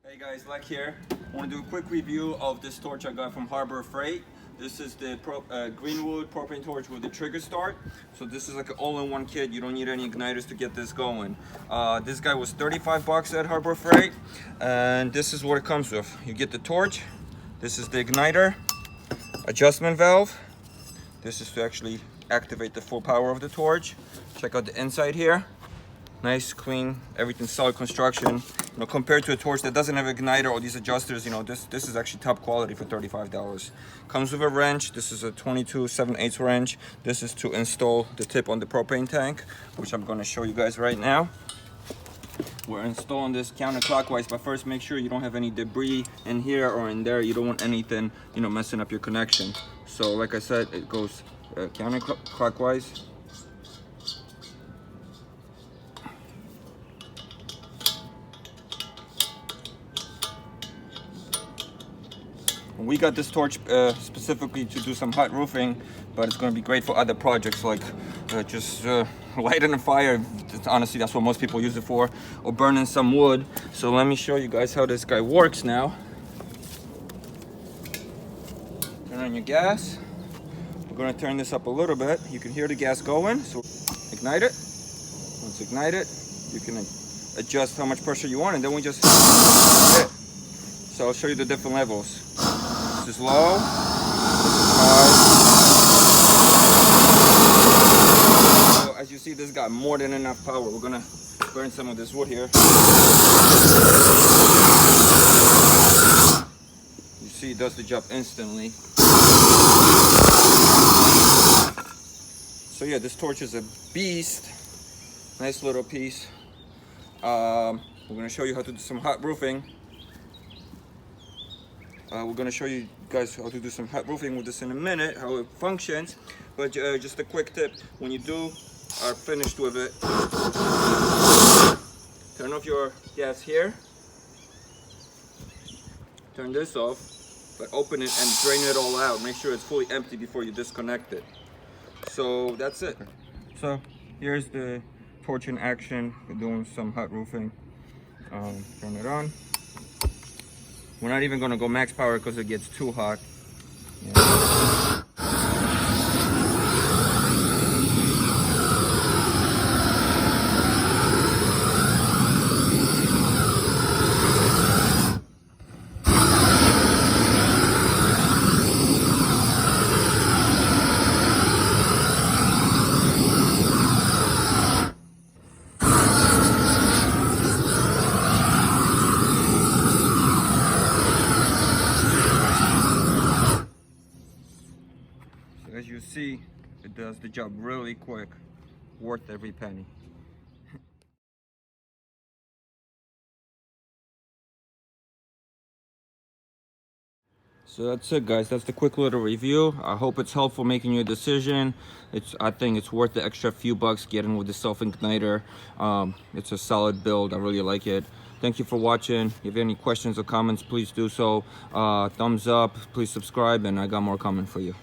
Hey guys, Lek here. I want to do a quick review of this torch I got from Harbor Freight. This is the Greenwood Propane torch with the trigger start. So this is like an all-in-one kit. You don't need any igniters to get this going. This guy was 35 bucks at Harbor Freight, and this is what it comes with. You get the torch. This is the igniter, adjustment valve. This is to actually activate the full power of the torch. Check out the inside here. Nice, clean, everything solid construction. You know, compared to a torch that doesn't have an igniter or these adjusters, you know, this is actually top quality for $35. Comes with a wrench. This is a 22 7/8 wrench. This is to install the tip on the propane tank, which I'm going to show you guys right now. We're installing this counterclockwise, but first make sure you don't have any debris in here or in there. You don't want anything, you know, messing up your connection. So like I said, it goes counterclockwise. We got this torch specifically to do some hot roofing, but it's going to be great for other projects like just lighting a fire. Honestly, that's what most people use it for, or burning some wood. So let me show you guys how this guy works now. Turn on your gas. We're going to turn this up a little bit. You can hear the gas going, so ignite it. Once ignited, you can adjust how much pressure you want, and then we just hit it. So I'll show you the different levels. This is low, this is high. So as you see, this got more than enough power. We're gonna burn some of this wood here. You see, it does the job instantly. So yeah, this torch is a beast. Nice little piece. We're gonna show you how to do some hot roofing. We're going to show you guys how to do some hot roofing with this in a minute, how it functions. But just a quick tip, when you are finished with it, turn off your gas here, turn this off, but open it and drain it all out. Make sure it's fully empty before you disconnect it. So that's it. So here's the torch in action. We're doing some hot roofing. Turn it on. We're not even going to go max power because it gets too hot. Yeah. As you see, it does the job really quick, worth every penny. So that's it, guys. That's the quick little review. I hope it's helpful making your decision. I think it's worth the extra few bucks getting with the self-igniter. It's a solid build. I really like it. Thank you for watching. If you have any questions or comments, please do so. Thumbs up, please subscribe, and I got more coming for you.